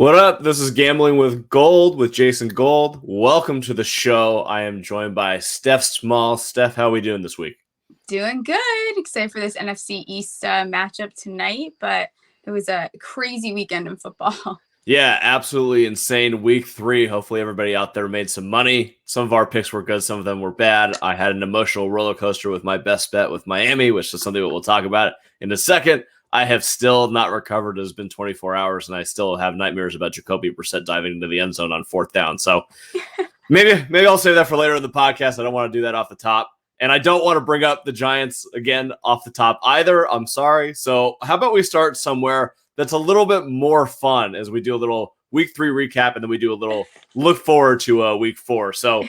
What up? This is Gambling with Gold with Jason Gold. Welcome to the show. I am joined by Steph Smalls. Steph, how are we doing this week? Doing good. Excited for this NFC East matchup tonight, but it was a crazy weekend in football. Yeah, absolutely insane. Week 3. Hopefully everybody out there made some money. Some of our picks were good. Some of them were bad. I had an emotional roller coaster with my best bet with Miami, which is something that we'll talk about in a second. I have still not recovered. It has been 24 hours, and I still have nightmares about Jacoby Brissett diving into the end zone on 4th down. So maybe I'll save that for later in the podcast. I don't want to do that off the top. And I don't want to bring up the Giants again off the top either. I'm sorry. So how about we start somewhere that's a little bit more fun as we do a little week 3 recap, and then we do a little look forward to week 4. So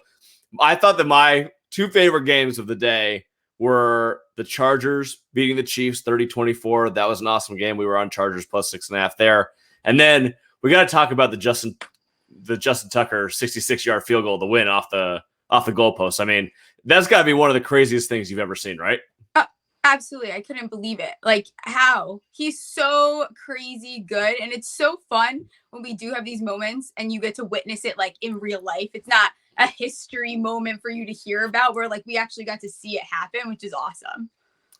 I thought that my two favorite games of the day were the Chargers beating the Chiefs 30-24. That was an awesome game. We were on Chargers plus 6.5 there. And then we got to talk about the Justin Tucker 66-yard field goal, the win off the goalpost. I mean, that's got to be one of the craziest things you've ever seen, right? Absolutely. I couldn't believe it. Like, how? He's so crazy good. And it's so fun when we do have these moments and you get to witness it like in real life. It's not a history moment for you to hear about where like we actually got to see it happen, which is awesome.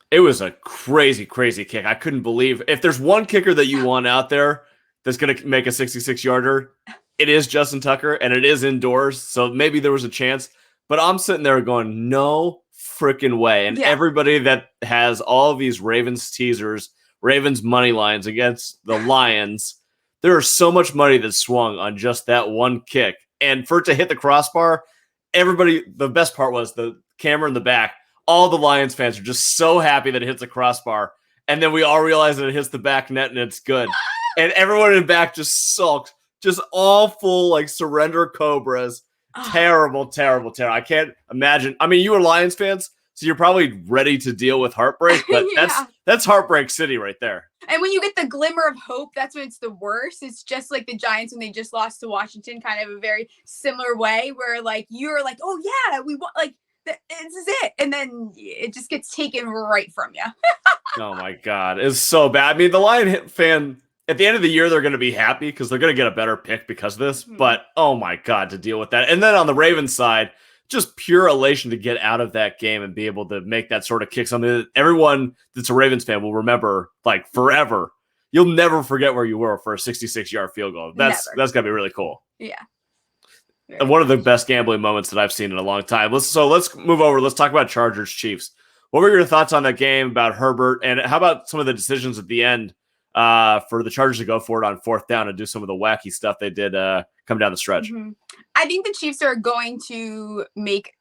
It was a crazy, crazy kick. I couldn't believe, if there's one kicker that you want out there that's going to make a 66-yarder, it is Justin Tucker, and it is indoors. So maybe there was a chance, but I'm sitting there going, no freaking way. And everybody that has all of these Ravens teasers, Ravens money lines against the Lions, there is so much money that swung on just that one kick. And for it to hit the crossbar, everybody, the best part was the camera in the back. All the Lions fans are just so happy that it hits the crossbar. And then we all realize that it hits the back net and it's good. And everyone in back just sulks, just all full like surrender cobras. Terrible, terrible, terrible. I can't imagine. I mean, you were Lions fans, so you're probably ready to deal with heartbreak, but that's heartbreak city right there. And when you get the glimmer of hope, that's when it's the worst. It's just like the Giants when they just lost to Washington, kind of a very similar way where like you're like, oh yeah, we want, like, this is it. And then it just gets taken right from you. Oh my God. It's so bad. I mean, the Lion fan, at the end of the year, they're going to be happy because they're going to get a better pick because of this. Mm-hmm. But, oh, my God, to deal with that. And then on the Ravens side, just pure elation to get out of that game and be able to make that sort of kick. Something that everyone that's a Ravens fan will remember, like, forever. You'll never forget where you were for a 66-yard field goal. That's got to be really cool. Yeah. And one of the best gambling moments that I've seen in a long time. Let's move over. Let's talk about Chargers-Chiefs. What were your thoughts on that game, about Herbert? And how about some of the decisions at the end for the Chargers to go for it on 4th down and do some of the wacky stuff they did come down the stretch? Mm-hmm. I think the Chiefs are going to make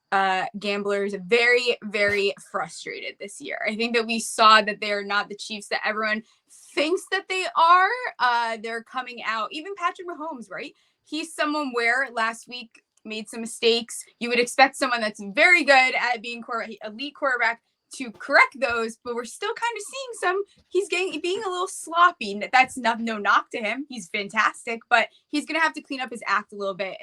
gamblers very, very frustrated this year. I think that we saw that they're not the Chiefs that everyone thinks that they are. They're coming out. Even Patrick Mahomes, right? He's someone where last week made some mistakes. You would expect someone that's very good at being elite quarterback to correct those, but we're still kind of seeing he's being a little sloppy. That's no knock to him. He's fantastic, but he's going to have to clean up his act a little bit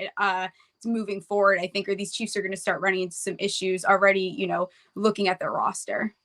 moving forward, I think, or these Chiefs are going to start running into some issues already, looking at their roster.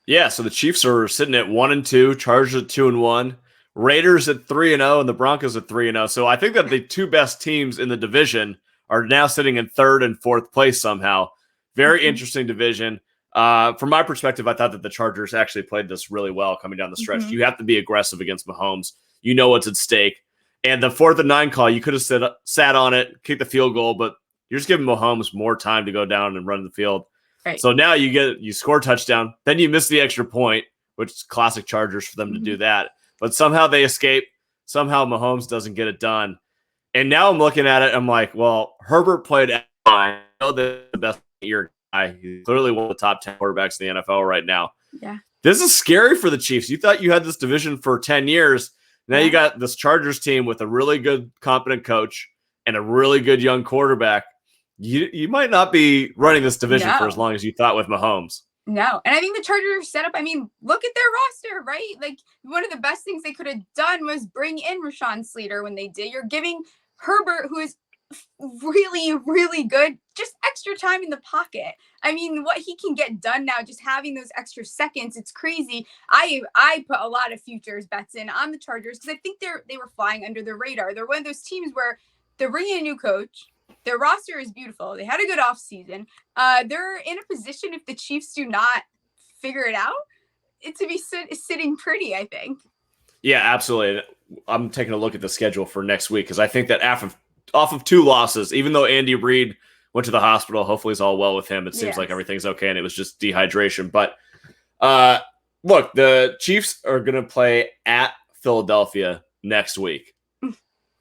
Yeah, so the Chiefs are sitting at 1-2, Chargers at 2-1, Raiders at 3-0, and the Broncos at 3-0. So I think that the two best teams in the division are now sitting in 3rd and 4th place somehow. Very interesting division. From my perspective, I thought that the Chargers actually played this really well coming down the stretch. Mm-hmm. You have to be aggressive against Mahomes. You know what's at stake. And the 4th and 9 call, you could have sat on it, kicked the field goal, but you're just giving Mahomes more time to go down and run the field. Right. So now you score a touchdown, then you miss the extra point, which is classic Chargers for them to do that. But somehow they escape. Somehow Mahomes doesn't get it done. And now I'm looking at it, I'm like, well, Herbert played I know the best year guy. He's clearly one of the top 10 quarterbacks in the NFL right now. Yeah. This is scary for the Chiefs. You thought you had this division for 10 years. Now you got this Chargers team with a really good, competent coach and a really good young quarterback. You might not be running this division for as long as you thought with Mahomes. No. And I think the Chargers are set up. I mean, look at their roster, right? Like, one of the best things they could have done was bring in Rashawn Slater when they did. You're giving Herbert, who is really, really good. Just extra time in the pocket. I mean, what he can get done now, just having those extra seconds, it's crazy. I put a lot of futures bets in on the Chargers because I think they were flying under the radar. They're one of those teams where they're bringing a new coach. Their roster is beautiful. They had a good offseason. They're in a position, if the Chiefs do not figure it out, it to be sitting pretty, I think. Yeah, absolutely. I'm taking a look at the schedule for next week because I think that off of 2 losses, even though Andy Reid went to the hospital, hopefully it's all well with him. It seems like everything's okay and it was just dehydration. But look, the Chiefs are going to play at Philadelphia next week.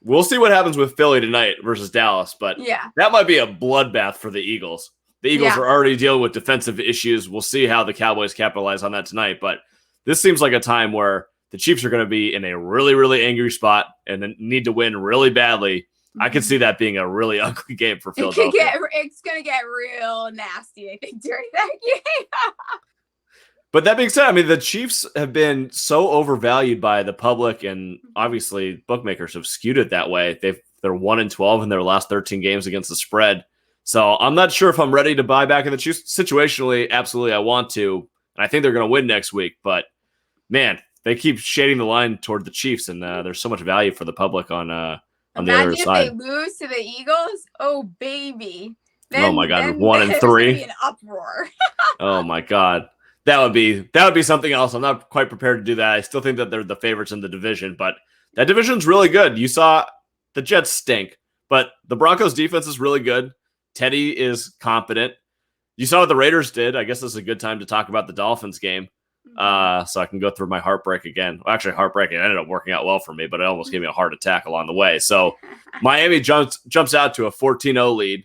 We'll see what happens with Philly tonight versus Dallas, but that might be a bloodbath for the Eagles. The Eagles are already dealing with defensive issues. We'll see how the Cowboys capitalize on that tonight, but this seems like a time where the Chiefs are going to be in a really, really angry spot and need to win really badly. I could see that being a really ugly game for Philadelphia. It's going to get real nasty, I think, during that game. But that being said, I mean, the Chiefs have been so overvalued by the public, and obviously bookmakers have skewed it that way. They're 1-12 in their last 13 games against the spread. So I'm not sure if I'm ready to buy back in the Chiefs. Situationally, absolutely, I want to. And I think they're going to win next week. But, man, they keep shading the line toward the Chiefs, and there's so much value for the public on the other side. Imagine if they lose to the Eagles. Oh, baby. Oh, my God, 1-3. An uproar. Oh, my God. That would be something else. I'm not quite prepared to do that. I still think that they're the favorites in the division, but that division's really good. You saw the Jets stink, but the Broncos defense is really good. Teddy is competent. You saw what the Raiders did. I guess this is a good time to talk about the Dolphins game. So I can go through my heartbreak again. Well, actually, heartbreak, it ended up working out well for me, but it almost gave me a heart attack along the way. So Miami jumps out to a 14-0 lead.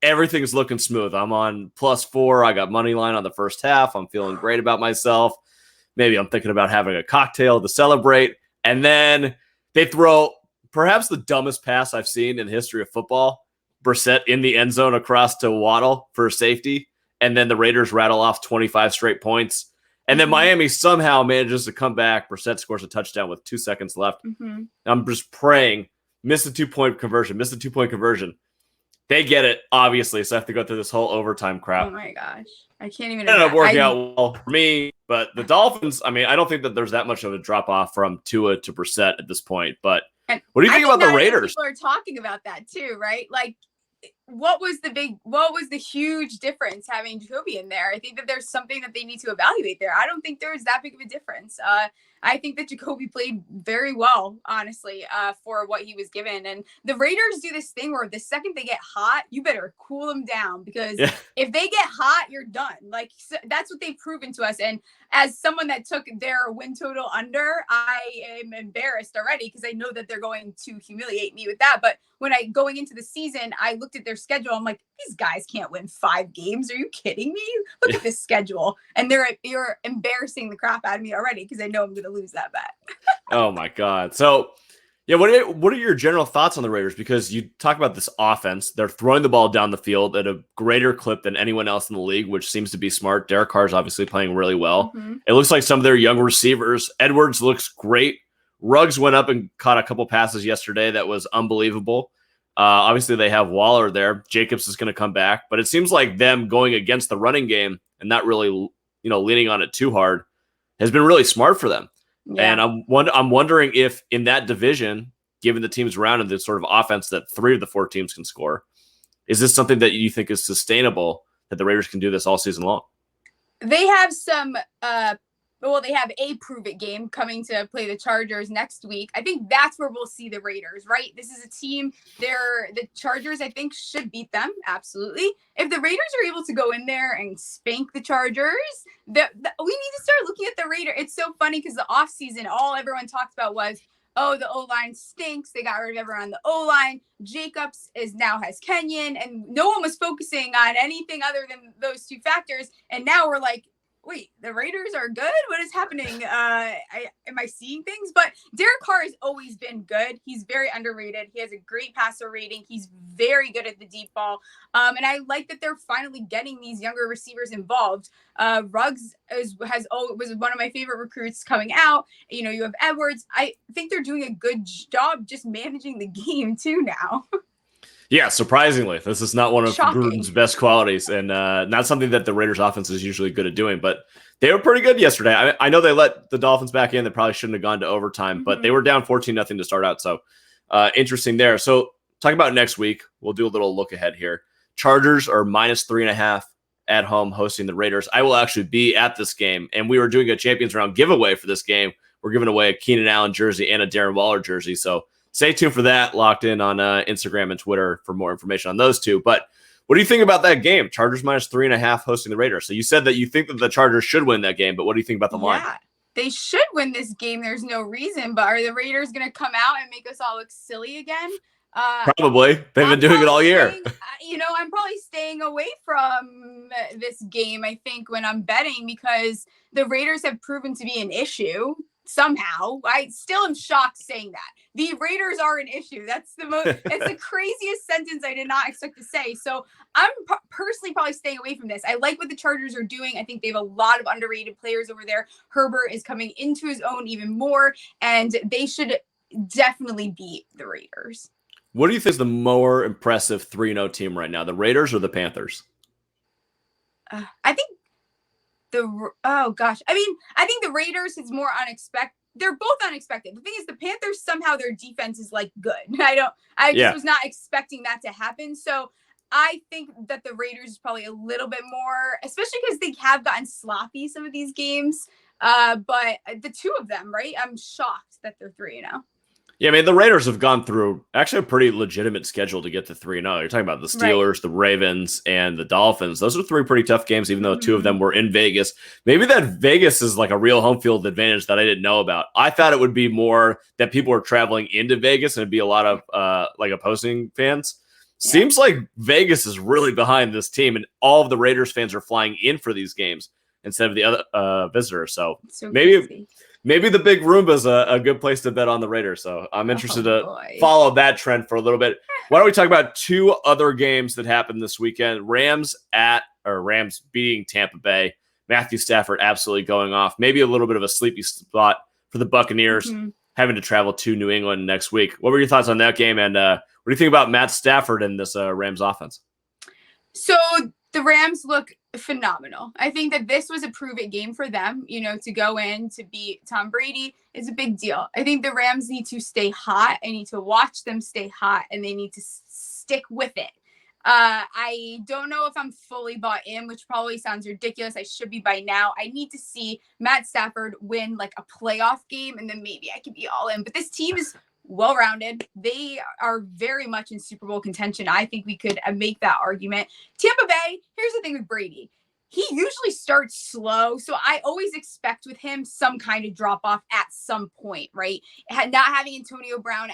Everything's looking smooth. I'm on +4. I got money line on the first half. I'm feeling great about myself. Maybe I'm thinking about having a cocktail to celebrate. And then they throw perhaps the dumbest pass I've seen in the history of football. Brissett in the end zone across to Waddle for safety. And then the Raiders rattle off 25 straight points. And then Miami somehow manages to come back. Brissett scores a touchdown with 2 seconds left. I'm just praying. Miss the 2-point conversion. They get it, obviously, so I have to go through this whole overtime crap. Oh, my gosh. I can't even... It ended up working out well for me, but the Dolphins, I mean, I don't think that there's that much of a drop-off from Tua to Brissett at this point, but what do you think about the Raiders? People are talking about that, too, right? Like, what was the huge difference having Jacoby in there? I think that there's something that they need to evaluate there. I don't think there was that big of a difference. I think that Jacoby played very well, honestly, for what he was given. And the Raiders do this thing where the second they get hot, you better cool them down because if they get hot, you're done. Like, so that's what they've proven to us. And as someone that took their win total under, I am embarrassed already because I know that they're going to humiliate me with that. But when going into the season, I looked at their schedule. I'm like, these guys can't win 5 games. Are you kidding me? Look at this schedule. And you're embarrassing the crap out of me already because I know I'm going to lose that bet. Oh, my God. So, yeah, what are your general thoughts on the Raiders? Because you talk about this offense. They're throwing the ball down the field at a greater clip than anyone else in the league, which seems to be smart. Derek Carr's obviously playing really well. It looks like some of their young receivers. Edwards looks great. Ruggs went up and caught a couple passes yesterday that was unbelievable. Obviously, they have Waller there. Jacobs is going to come back. But it seems like them going against the running game and not really leaning on it too hard has been really smart for them. Yeah. And I'm wondering if in that division, given the teams around and the sort of offense that 3 of the 4 teams can score, is this something that you think is sustainable, that the Raiders can do this all season long? They have some they have a prove-it game coming to play the Chargers next week. I think that's where we'll see the Raiders, right? This is a team, the Chargers, I think, should beat them, absolutely. If the Raiders are able to go in there and spank the Chargers, we need to start looking at the Raiders. It's so funny because the offseason, all everyone talked about was, oh, the O-line stinks. They got rid of everyone on the O-line. Jacobs now has Kenyon, and no one was focusing on anything other than those 2 factors. And now we're like, wait, the Raiders are good? What is happening? Am I seeing things? But Derek Carr has always been good. He's very underrated. He has a great passer rating. He's very good at the deep ball. And I like that they're finally getting these younger receivers involved. Ruggs was one of my favorite recruits coming out. You have Edwards. I think they're doing a good job just managing the game too now. Yeah, surprisingly, this is not one of Shocking. Gruden's best qualities, and not something that the Raiders offense is usually good at doing, but they were pretty good yesterday. I know they let the Dolphins back in. They probably shouldn't have gone to overtime, but they were down 14-0 to start out. So interesting there. So talking about next week, we'll do a little look ahead here. Chargers are -3.5 at home hosting the Raiders. I will actually be at this game, and we were doing a Champions Round giveaway for this game. We're giving away a Keenan Allen jersey and a Darren Waller jersey. So stay tuned for that. Locked in on Instagram and Twitter for more information on those two. But what do you think about that game? Chargers -3.5 hosting the Raiders. So you said that you think that the Chargers should win that game, but what do you think about the line? Yeah, they should win this game. There's no reason. But are the Raiders going to come out and make us all look silly again? Probably. They've been doing it all year. I'm probably staying away from this game, I think, when I'm betting, because the Raiders have proven to be an issue somehow. I still am shocked saying that. The Raiders are an issue. That's it's the craziest sentence I did not expect to say. So I'm personally probably staying away from this. I like what the Chargers are doing. I think they have a lot of underrated players over there. Herbert is coming into his own even more, and they should definitely beat the Raiders. What do you think is the more impressive 3-0 team right now, the Raiders or the Panthers? I think I think the Raiders is more unexpected. They're both unexpected. The thing is, the Panthers, somehow their defense is like good. I just was not expecting that to happen. So I think that the Raiders is probably a little bit more, especially because they have gotten sloppy some of these games. But the two of them, right? I'm shocked that they're 3-0. Yeah, I mean, the Raiders have gone through actually a pretty legitimate schedule to get to 3-0. You're talking about the Steelers, the Ravens, and the Dolphins. Those are three pretty tough games, even though two of them were in Vegas. Maybe that Vegas is like a real home field advantage that I didn't know about. I thought it would be more that people are traveling into Vegas and it'd be a lot of like opposing fans. Yeah. Seems like Vegas is really behind this team, and all of the Raiders fans are flying in for these games instead of the other visitors. So maybe the big Roomba is a good place to bet on the Raiders. So I'm interested to follow that trend for a little bit. Why don't we talk about two other games that happened this weekend? Rams beating Tampa Bay. Matthew Stafford absolutely going off. Maybe a little bit of a sleepy spot for the Buccaneers having to travel to New England next week. What were your thoughts on that game? And what do you think about Matt Stafford and this Rams offense? So the Rams look phenomenal. I think that this was a prove-it game for them. To go in to beat Tom Brady is a big deal. I think the Rams need to stay hot. I need to watch them stay hot, and they need to stick with it. I don't know if I'm fully bought in, which probably sounds ridiculous. I should be by now. I need to see Matt Stafford win like a playoff game, and then maybe I could be all in. But this team is well-rounded. They are very much in Super Bowl contention. I think we could make that argument. Tampa Bay, here's the thing with Brady. He usually starts slow, so I always expect with him some kind of drop-off at some point, right? Not having Antonio Brown,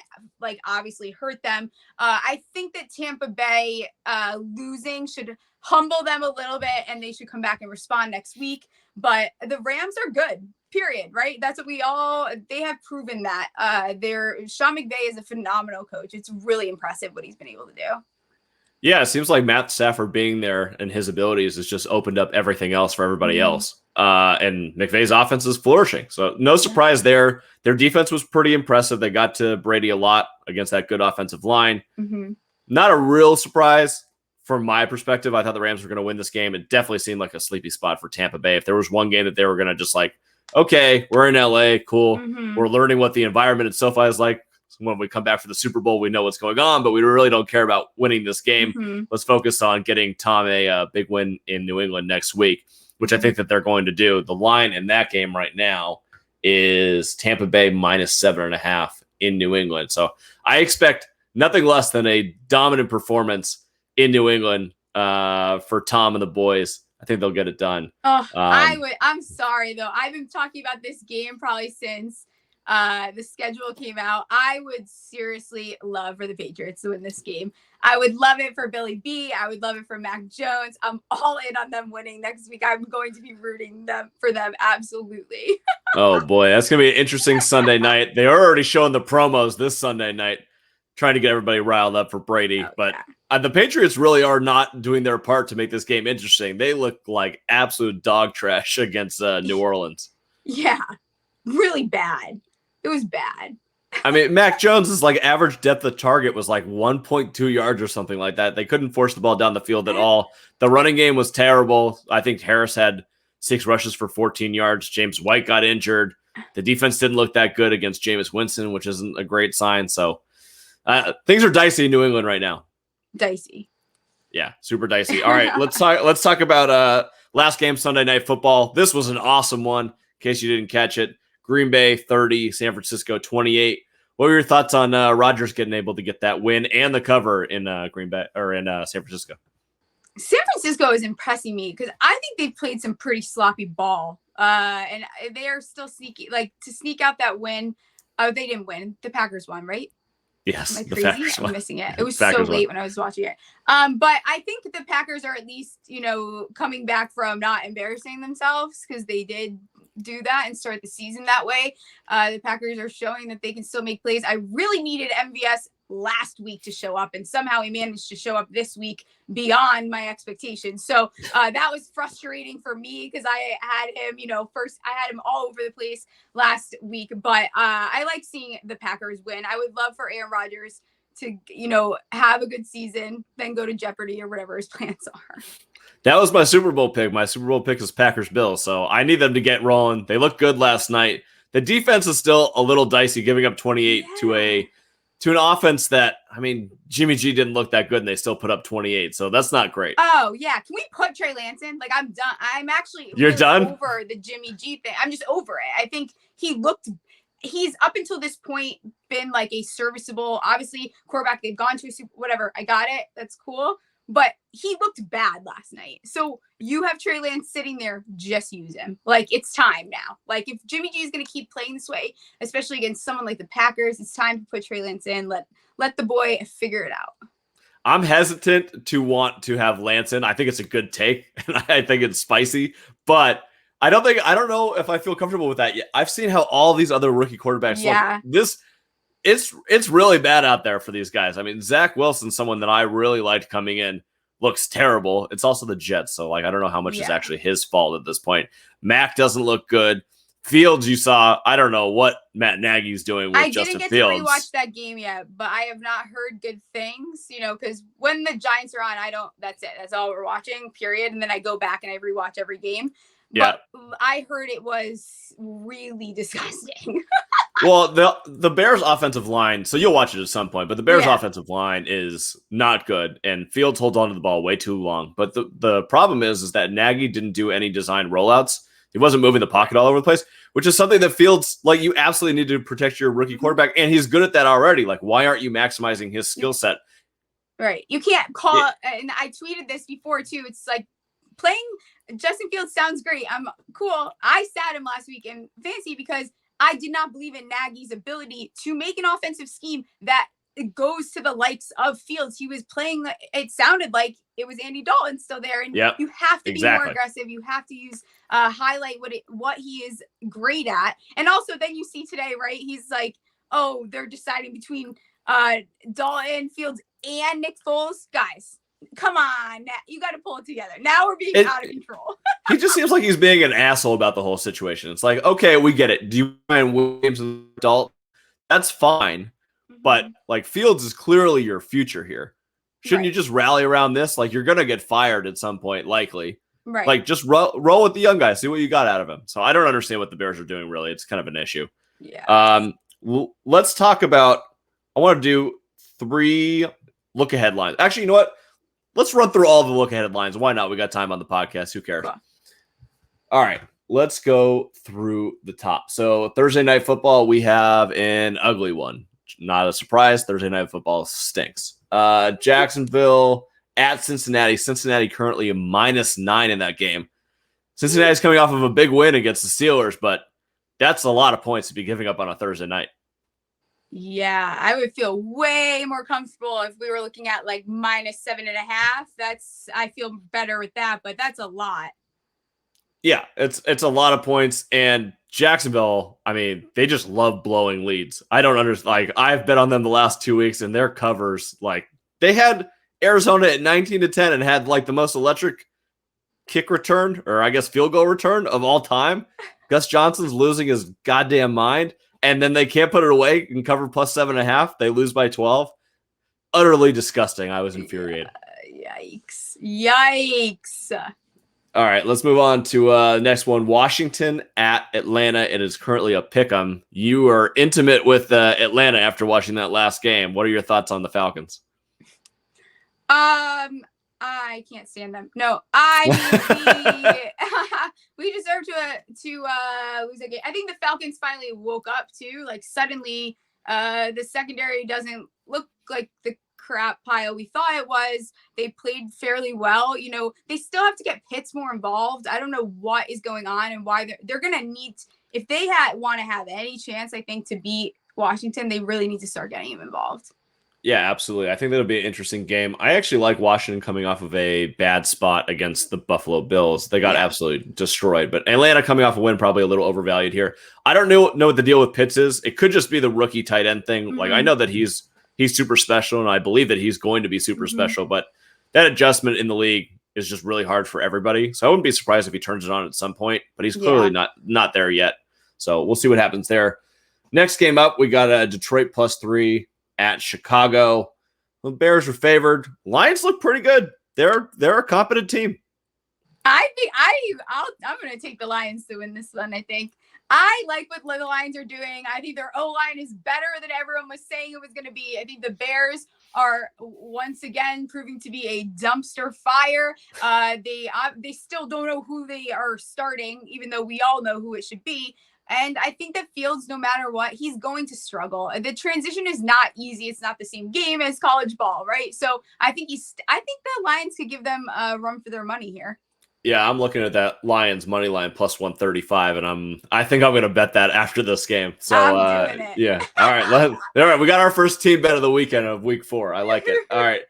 obviously hurt them. I think that Tampa Bay losing should humble them a little bit, and they should come back and respond next week. But the Rams are good. Period, right? That's what they have proven that. Sean McVay is a phenomenal coach. It's really impressive what he's been able to do. Yeah, it seems like Matt Stafford being there and his abilities has just opened up everything else for everybody else. And McVay's offense is flourishing. So no surprise there. Their defense was pretty impressive. They got to Brady a lot against that good offensive line. Not a real surprise from my perspective. I thought the Rams were going to win this game. It definitely seemed like a sleepy spot for Tampa Bay. If there was one game that they were going to just okay, we're in LA, cool. We're learning what the environment at SoFi is like. When we come back for the Super Bowl, we know what's going on, but we really don't care about winning this game. Let's focus on getting Tom a big win in New England next week, which I think that they're going to do. The line in that game right now is Tampa Bay -7.5 in New England. So I expect nothing less than a dominant performance in New England for Tom and the boys. I think they'll get it done. I'm sorry, though. I've been talking about this game probably since the schedule came out. I would seriously love for the Patriots to win this game. I would love it for Billy B. I would love it for Mac Jones. I'm all in on them winning next week. I'm going to be rooting for them. Absolutely. Oh, boy. That's going to be an interesting Sunday night. They are already showing the promos this Sunday night, trying to get everybody riled up for Brady. The Patriots really are not doing their part to make this game interesting. They look like absolute dog trash against New Orleans. Yeah, really bad. It was bad. I mean, Mac Jones' like average depth of target was like 1.2 yards or something like that. They couldn't force the ball down the field at all. The running game was terrible. I think Harris had 6 rushes for 14 yards. James White got injured. The defense didn't look that good against Jameis Winston, which isn't a great sign. So things are dicey in New England right now. Dicey. Yeah, super dicey. All right, let's talk about last game, Sunday Night Football. This was an awesome one, in case you didn't catch it. Green Bay 30, San Francisco 28. What were your thoughts on Rodgers getting able to get that win and the cover in Green Bay or in San Francisco? San Francisco is impressing me because I think they've played some pretty sloppy ball, and they are still sneaky, like to sneak out that win. Oh, they didn't win. The Packers won, right? Yes, Am I the crazy? Packers I'm won. missing it. It was Packers so late won. when I was watching it. But I think the Packers are at least, coming back from not embarrassing themselves because they did do that and start the season that way. The Packers are showing that they can still make plays. I really needed MVS last week to show up, and somehow he managed to show up this week beyond my expectations. So that was frustrating for me because I had him, first I had him all over the place last week, but I like seeing the Packers win. I would love for Aaron Rodgers to, have a good season, then go to Jeopardy or whatever his plans are. That was my Super Bowl pick. My Super Bowl pick is Packers-Bills, so I need them to get rolling. They looked good last night. The defense is still a little dicey, giving up 28 to an offense that, I mean, Jimmy G didn't look that good, and they still put up 28, so that's not great. Oh, yeah. Can we put Trey Lance in? Like, I'm done. I'm actually You're done? over the Jimmy G thing. I'm just over it. I think he's up until this point been like a serviceable, obviously, quarterback. They've gone to a super, whatever. I got it. That's cool. But he looked bad last night. So you have Trey Lance sitting there, just use him. Like, it's time now. Like, if Jimmy G is going to keep playing this way, especially against someone like the Packers, it's time to put Trey Lance in. Let the boy figure it out. I'm hesitant to want to have Lance in. I think it's a good take, and I think it's spicy, but I don't know if I feel comfortable with that yet. I've seen how all these other rookie quarterbacks look. It's really bad out there for these guys. I mean, Zach Wilson, someone that I really liked coming in, looks terrible. It's also the Jets, so I don't know how much is actually his fault at this point. Mac doesn't look good. Fields, you saw, I don't know what Matt Nagy's doing with Justin Fields. I didn't get to rewatch that game yet, but I have not heard good things, because when the Giants are on, that's it. That's all we're watching, period. And then I go back and I rewatch every game. But I heard it was really disgusting. Well, the Bears' offensive line, so you'll watch it at some point, but the Bears' offensive line is not good, and Fields holds on to the ball way too long. But the problem is that Nagy didn't do any design rollouts. He wasn't moving the pocket all over the place, which is something that Fields, you absolutely need to protect your rookie quarterback, and he's good at that already. Like, why aren't you maximizing his skill set? Right. You can't call it, and I tweeted this before, too. It's like, playing Justin Fields sounds great. I'm cool. I sat him last week in fantasy because I did not believe in Nagy's ability to make an offensive scheme that goes to the likes of Fields. He was playing, it sounded like it was Andy Dalton still there. And you have to be more aggressive. You have to use, highlight what he is great at. And also then you see today, right? He's like, oh, they're deciding between Dalton, Fields, and Nick Foles. Guys, come on. You got to pull it together. Now we're being out of control. He just seems like he's being an asshole about the whole situation. It's like, okay, we get it. Do you mind Williams and Dalton? That's fine. But Fields is clearly your future here. Shouldn't you just rally around this? You're going to get fired at some point, likely. Right. Just roll with the young guy. See what you got out of him. So I don't understand what the Bears are doing, really. It's kind of an issue. Yeah. Let's talk about, I want to do 3 look-ahead lines. Actually, you know what? Let's run through all the look-ahead lines. Why not? We got time on the podcast. Who cares? Cool. All right. Let's go through the top. So Thursday Night Football, we have an ugly one. Not a surprise. Thursday Night Football stinks. Jacksonville at Cincinnati. Cincinnati currently a -9 in that game. Cincinnati's coming off of a big win against the Steelers, but that's a lot of points to be giving up on a Thursday night. Yeah, I would feel way more comfortable if we were looking at -7.5. I feel better with that, but that's a lot. Yeah, it's a lot of points, and Jacksonville, I mean, they just love blowing leads. I don't understand. I've bet on them the last 2 weeks, and their covers, they had Arizona at 19-10 and had the most electric kick return, or I guess field goal return of all time. Gus Johnson's losing his goddamn mind. and then they can't put it away and cover plus 7.5. They lose by 12. Utterly disgusting. I was infuriated. Yikes. All right, let's move on to next one. Washington at Atlanta. It is currently a pick-em. You are intimate with Atlanta after watching that last game. What are your thoughts on the Falcons? I can't stand them. No, I mean, we deserve to lose a game. I think the Falcons finally woke up too. Like suddenly, the secondary doesn't look like the crap pile we thought it was. They played fairly well. You know, they still have to get Pitts more involved. I don't know what is going on and why they're going to need, if they want to have any chance, I think, to beat Washington, they really need to start getting him involved. Yeah, absolutely. I think that'll be an interesting game. I actually like Washington coming off of a bad spot against the Buffalo Bills. They got absolutely destroyed, but Atlanta coming off a win, probably a little overvalued here. I don't know what the deal with Pitts is. It could just be the rookie tight end thing. Mm-hmm. Like I know that he's super special, and I believe that he's going to be super special, but that adjustment in the league is just really hard for everybody. So I wouldn't be surprised if he turns it on at some point, but he's clearly not there yet. So we'll see what happens there. Next game up, we got a Detroit +3 at Chicago. The Bears are favored. Lions look pretty good. They're a competent team. I think I'm going to take the Lions to win this one. I think I like what the Lions are doing. I think their O-line is better than everyone was saying it was going to be. I think the Bears are once again proving to be a dumpster fire. They still don't know who they are starting, even though we all know who it should be. And I think that Fields, no matter what, he's going to struggle. The transition is not easy. It's not the same game as college ball, right? So I think the Lions could give them a run for their money here. Yeah, I'm looking at that Lions money line +135, and I think I'm going to bet that after this game. So I'm doing it. Yeah, all right. We got our first team bet of the weekend of week 4. I like it. All right,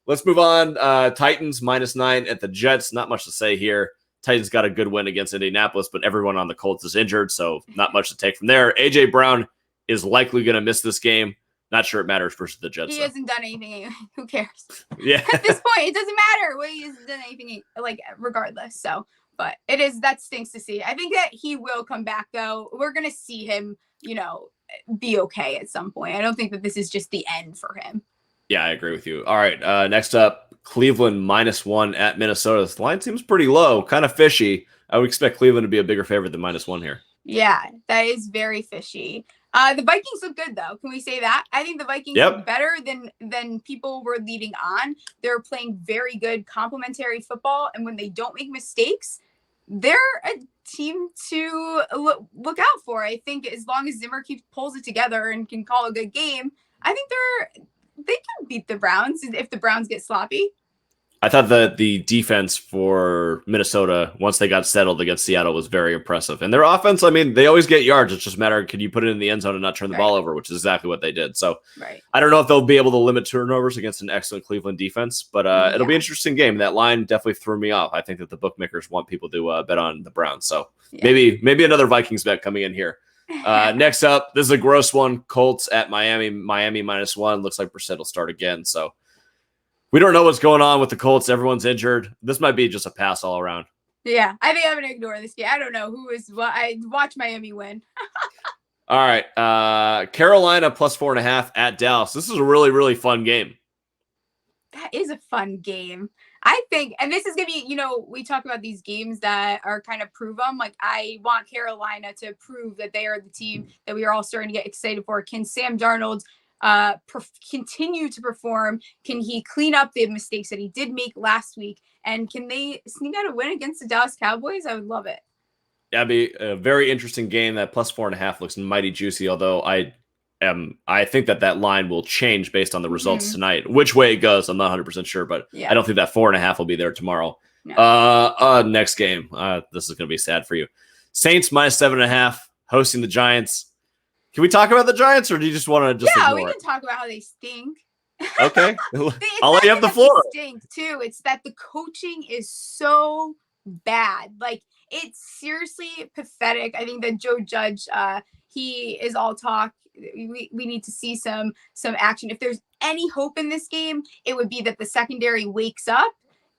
let's move on. Titans -9 at the Jets. Not much to say here. Titans got a good win against Indianapolis, but everyone on the Colts is injured, so not much to take from there. A.J. Brown is likely going to miss this game. Not sure it matters versus the Jets. He hasn't done anything. Who cares? Yeah. At this point, it doesn't matter. He hasn't done anything, like, regardless. So, but that stinks to see. I think that he will come back, though. We're going to see him, be okay at some point. I don't think that this is just the end for him. Yeah, I agree with you. All right, next up, Cleveland -1 at Minnesota. This line seems pretty low, kind of fishy. I would expect Cleveland to be a bigger favorite than -1 here. Yeah, that is very fishy. The Vikings look good, though. Can we say that? I think the Vikings look better than people were leading on. They're playing very good complementary football, and when they don't make mistakes, they're a team to look out for. I think as long as Zimmer pulls it together and can call a good game, I think they can beat the Browns if the Browns get sloppy. I thought that the defense for Minnesota, once they got settled against Seattle, was very impressive. And their offense, I mean, they always get yards. It's just a matter of can you put it in the end zone and not turn the ball over, which is exactly what they did. So I don't know if they'll be able to limit turnovers against an excellent Cleveland defense, but it'll be an interesting game. That line definitely threw me off. I think that the bookmakers want people to bet on the Browns. So maybe another Vikings bet coming in here. Next up, this is a gross one. Colts at Miami. Miami -1. Looks like Brissett will start again. So we don't know what's going on with the Colts. Everyone's injured. This might be just a pass all around. Yeah, I think I'm going to ignore this game. I don't know who is what. I watch Miami win. All right. Carolina +4.5 at Dallas. This is a really, really fun game. That is a fun game. I think, and this is going to be, we talk about these games that are kind of prove them. Like, I want Carolina to prove that they are the team that we are all starting to get excited for. Can Sam Darnold continue to perform? Can he clean up the mistakes that he did make last week? And can they sneak out a win against the Dallas Cowboys? I would love it. That'd be a very interesting game. That +4.5 looks mighty juicy, although I think that line will change based on the results tonight. Which way it goes, I'm not 100% sure, but I don't think that 4.5 will be there tomorrow. No. Next game. This is going to be sad for you. Saints -7.5 hosting the Giants. Can we talk about the Giants, or do you just want to just ignore we can it? talk about how they stink. Okay. I'll let you have the floor. They stink too. It's that the coaching is so bad. Like, it's seriously pathetic. I think that Joe Judge, he is all talk. We need to see some action. If there's any hope in this game, it would be that the secondary wakes up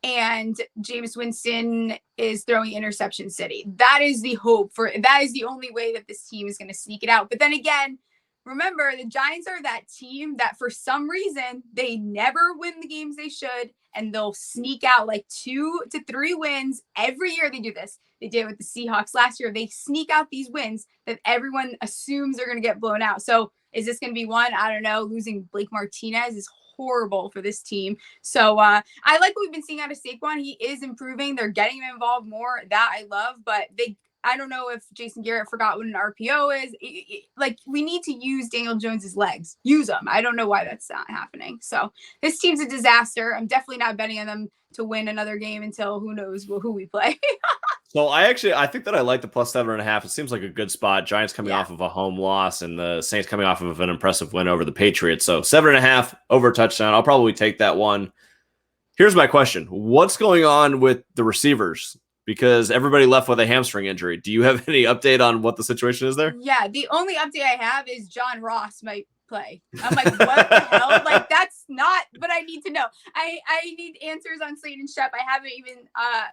and Jameis Winston is throwing interception city. That is the hope that is the only way that this team is going to sneak it out. But then again, remember, the Giants are that team that for some reason they never win the games they should, and they'll sneak out like 2 to 3 wins every year. They do this. They did it with the Seahawks last year. They sneak out these wins that everyone assumes they're going to get blown out. So is this going to be one? I don't know. Losing Blake Martinez is horrible for this team. So I like what we've been seeing out of Saquon. He is improving. They're getting him involved more. That I love, but I don't know if Jason Garrett forgot what an RPO is. Like, we need to use Daniel Jones's legs. Use them. I don't know why that's not happening. So this team's a disaster. I'm definitely not betting on them to win another game until who knows who we play. So I think that I like the plus 7.5. It seems like a good spot. Giants coming off of a home loss and the Saints coming off of an impressive win over the Patriots. So 7.5 over a touchdown. I'll probably take that one. Here's my question. What's going on with the receivers? Because everybody left with a hamstring injury. Do you have any update on what the situation is there? Yeah, the only update I have is John Ross might play. I'm like, what the hell? Like, that's not what I need to know. I need answers on Slade and Shep. I haven't even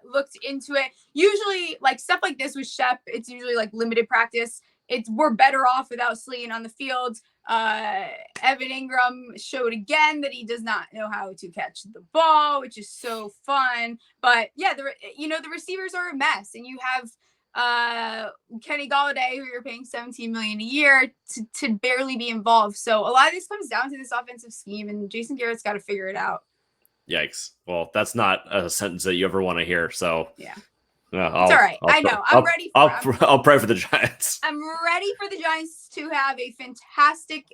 looked into it. Usually, like, stuff like this with Shep, it's usually like limited practice. We're better off without Slade on the field. Evan Ingram showed again that he does not know how to catch the ball, which is so fun. But yeah, the receivers are a mess, and you have Kenny Golladay, who you're paying $17 million a year to barely be involved. So a lot of this comes down to this offensive scheme, and Jason Garrett's got to figure it out. Yikes. Well, that's not a sentence that you ever want to hear. So yeah. It's all right. I know. I'm ready. I'll pray for the Giants. I'm ready for the Giants to have a fantastic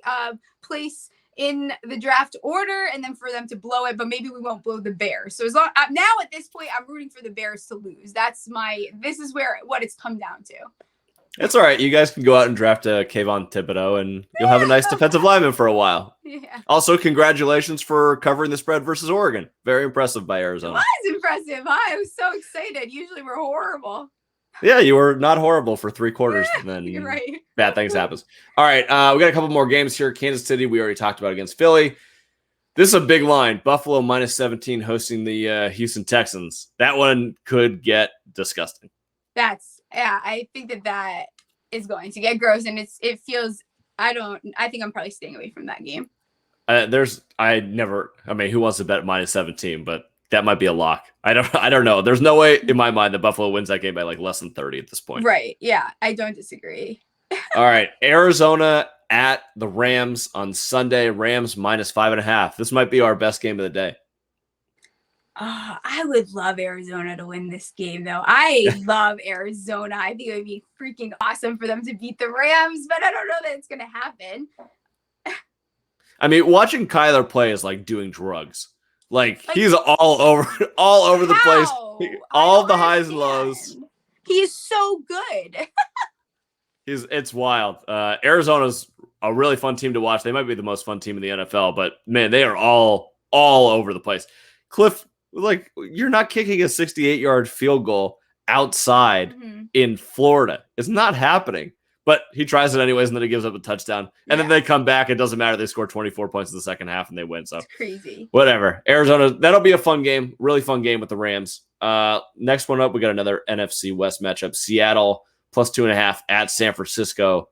place in the draft order, and then for them to blow it. But maybe we won't blow the Bears. So now at this point, I'm rooting for the Bears to lose. This is what it's come down to. It's all right. You guys can go out and draft a Kayvon Thibodeau, and you'll have a nice defensive lineman for a while. Yeah. Also, congratulations for covering the spread versus Oregon. Very impressive by Arizona. It was impressive, huh? I was so excited. Usually we're horrible. Yeah, you were not horrible for 3 quarters. Then you're right. Bad things happen. All right, we got a couple more games here. Kansas City, we already talked about against Philly. This is a big line. Buffalo minus 17 hosting the Houston Texans. That one could get disgusting. I think that is going to get gross, and it feels. I think I'm probably staying away from that game. Who wants to bet minus 17? But that might be a lock. I don't know. There's no way in my mind that Buffalo wins that game by like less than 30 at this point. Right. Yeah, I don't disagree. All right, Arizona at the Rams on Sunday. Rams minus 5.5. This might be our best game of the day. I would love Arizona to win this game, though. I love Arizona. I think it would be freaking awesome for them to beat the Rams, but I don't know that it's going to happen. I mean, watching Kyler play is like doing drugs. Like he's all over the place. All the highs and lows. He's so good. It's wild. Arizona's a really fun team to watch. They might be the most fun team in the NFL, but man, they are all over the place. Cliff, like, you're not kicking a 68-yard field goal outside in Florida. It's not happening. But he tries it anyways, and then he gives up a touchdown. And then they come back. It doesn't matter. They score 24 points in the second half, and they win. So it's crazy. Whatever. Arizona, that'll be a fun game. Really fun game with the Rams. Next one up, we got another NFC West matchup. Seattle plus 2.5 at San Francisco.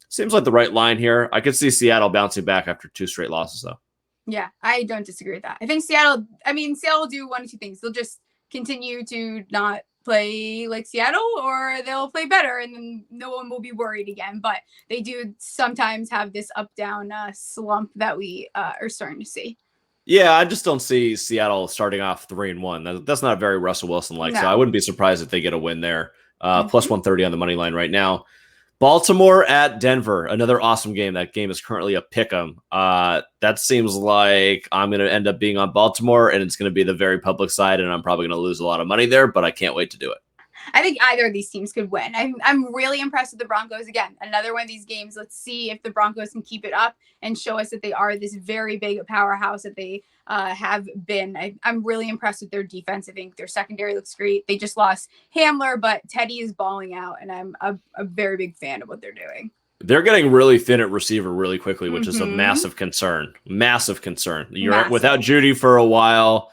Seems like the right line here. I could see Seattle bouncing back after 2 straight losses, though. Yeah, I don't disagree with that. I think Seattle will do one of 2 things. They'll just continue to not play like Seattle, or they'll play better and then no one will be worried again. But they do sometimes have this up-down slump that we are starting to see. Yeah, I just don't see Seattle starting off 3-1. That's not very Russell Wilson-like, so I wouldn't be surprised if they get a win there. Plus 130 on the money line right now. Baltimore at Denver, another awesome game. That game is currently a pick'em. That seems like I'm going to end up being on Baltimore, and it's going to be the very public side, and I'm probably going to lose a lot of money there, but I can't wait to do it. I think either of these teams could win. I'm really impressed with the Broncos. Again, another one of these games. Let's see if the Broncos can keep it up and show us that they are this very big powerhouse that they have been. I'm really impressed with their defense. I think their secondary looks great. They just lost Hamler, but Teddy is balling out, and I'm a very big fan of what they're doing. They're getting really thin at receiver really quickly, which is a massive concern. Massive concern. You're without Judy for a while.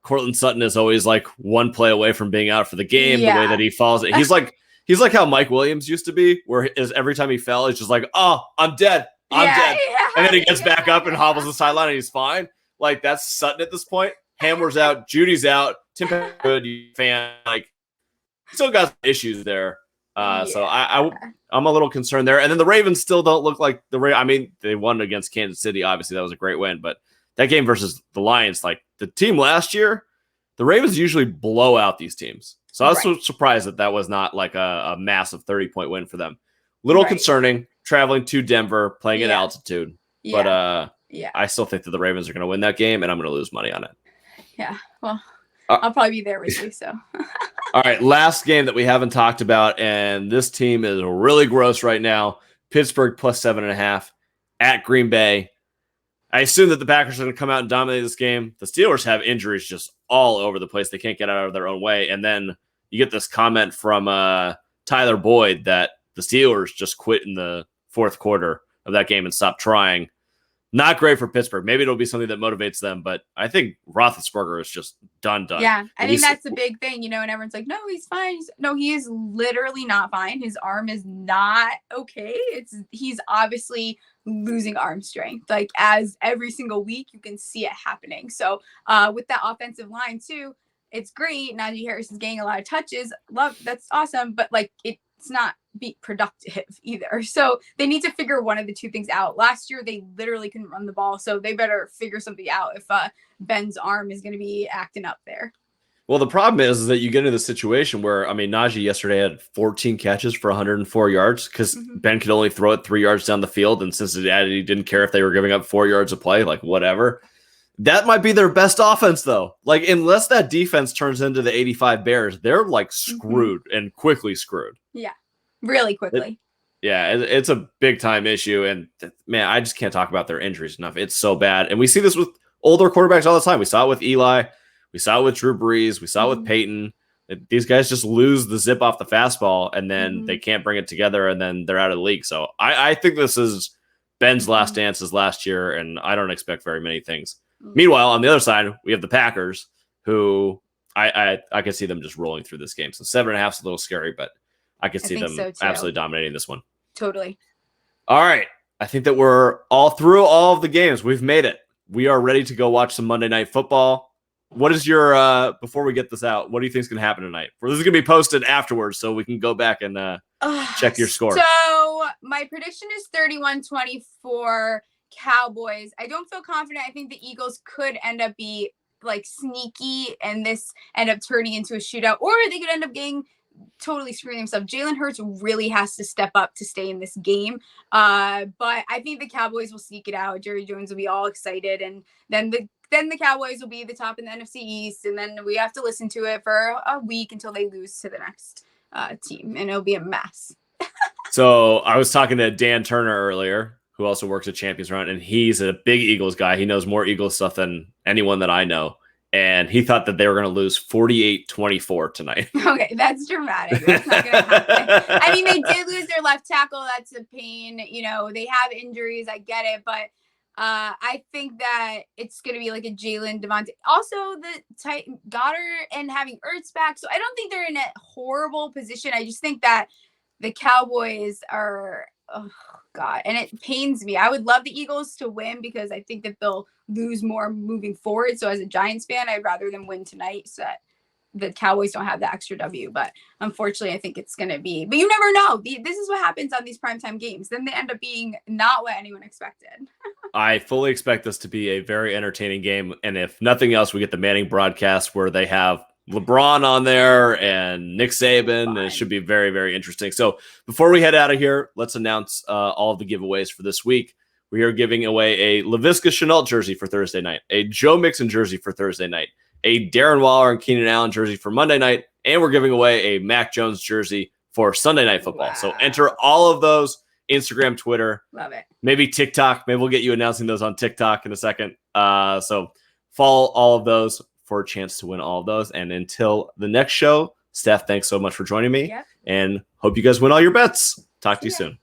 Cortland Sutton is always like one play away from being out for the game. The way that he falls, he's like how Mike Williams used to be, where every time he fell, he's just like, oh, I'm dead. I'm dead. Yeah, and then he gets back up and hobbles the sideline and he's fine. Like, that's Sutton at this point. Hamler's out. Judy's out. Tim Good fan. Like, still got issues there. So I'm a little concerned there. And then the Ravens still don't look like the Ravens. I mean, they won against Kansas City. Obviously, that was a great win. But that game versus the Lions, like the team last year, the Ravens usually blow out these teams. So I was so surprised that was not like a massive 30-point win for them. Little concerning, traveling to Denver, playing at altitude. But I still think that the Ravens are going to win that game, and I'm going to lose money on it. Yeah, well, I'll probably be there with you. So, all right, last game that we haven't talked about, and this team is really gross right now. Pittsburgh plus 7.5 at Green Bay. I assume that the Packers are going to come out and dominate this game. The Steelers have injuries just all over the place. They can't get out of their own way. And then you get this comment from Tyler Boyd that the Steelers just quit in the fourth quarter of that game and stopped trying. Not great for Pittsburgh. Maybe it'll be something that motivates them, but I think Roethlisberger is just done. Yeah, I think that's the big thing, and everyone's like, no, he's fine. No, he is literally not fine. His arm is not okay. He's obviously losing arm strength. Like, as every single week, you can see it happening. So with that offensive line too, it's great. Najee Harris is getting a lot of touches. That's awesome, but like it's not be productive either. So they need to figure one of the two things out. Last year, they literally couldn't run the ball. So they better figure something out if Ben's arm is going to be acting up there. Well, the problem is that you get into the situation where, I mean, Najee yesterday had 14 catches for 104 yards because Ben could only throw it 3 yards down the field. And Cincinnati didn't care if they were giving up 4 yards a play, like whatever. That might be their best offense, though. Like, unless that defense turns into the 85 Bears, they're like screwed and quickly screwed. Yeah. Really quickly. It's a big time issue. And man, I just can't talk about their injuries enough. It's so bad. And we see this with older quarterbacks all the time. We saw it with Eli. We saw it with Drew Brees. We saw it with Peyton. These guys just lose the zip off the fastball and then they can't bring it together and then they're out of the league. So I think this is Ben's last dance as last year. And I don't expect very many things. Meanwhile, on the other side, we have the Packers who I could see them just rolling through this game. So 7.5 is a little scary, but I could see them absolutely dominating this one. Totally. All right. I think that we're all through all of the games. We've made it. We are ready to go watch some Monday Night Football. What is your, before we get this out, what do you think is going to happen tonight? This is going to be posted afterwards, so we can go back and check your score. So my prediction is 31-24 Cowboys. I don't feel confident. I think the Eagles could end up be like sneaky and this end up turning into a shootout, or they could end up getting totally screwing themselves. Jalen Hurts really has to step up to stay in this game. But I think the Cowboys will sneak it out. Jerry Jones will be all excited, and then the Cowboys will be the top in the NFC East, and then we have to listen to it for a week until they lose to the next team, and it'll be a mess. So I was talking to Dan Turner earlier, who also works at Champions Run, and he's a big Eagles guy. He knows more Eagles stuff than anyone that I know. And he thought that they were going to lose 48-24 tonight. Okay, that's dramatic. That's not going to happen. I mean, they did lose their left tackle. That's a pain. They have injuries. I get it. But I think that it's going to be like a Jalen Devontae. Also, the Goddard and having Ertz back. So I don't think they're in a horrible position. I just think that the Cowboys are... Oh, God. And it pains me. I would love the Eagles to win because I think that they'll lose more moving forward. So as a Giants fan, I'd rather them win tonight so that the Cowboys don't have the extra W. But unfortunately, I think it's going to be. But you never know. This is what happens on these primetime games. Then they end up being not what anyone expected. I fully expect this to be a very entertaining game. And if nothing else, we get the Manning broadcast where they have LeBron on there and Nick Saban. And it should be very, very interesting. So before we head out of here, let's announce all of the giveaways for this week. We are giving away a Laviska Shenault jersey for Thursday night, a Joe Mixon jersey for Thursday night, a Darren Waller and Keenan Allen jersey for Monday night, and we're giving away a Mac Jones jersey for Sunday Night Football. Wow. So enter all of those, Instagram, Twitter. Love it. Maybe TikTok. Maybe we'll get you announcing those on TikTok in a second. So follow all of those for a chance to win all of those. And until the next show, Steph, thanks so much for joining me. Yep. And hope you guys win all your bets. Talk to you soon.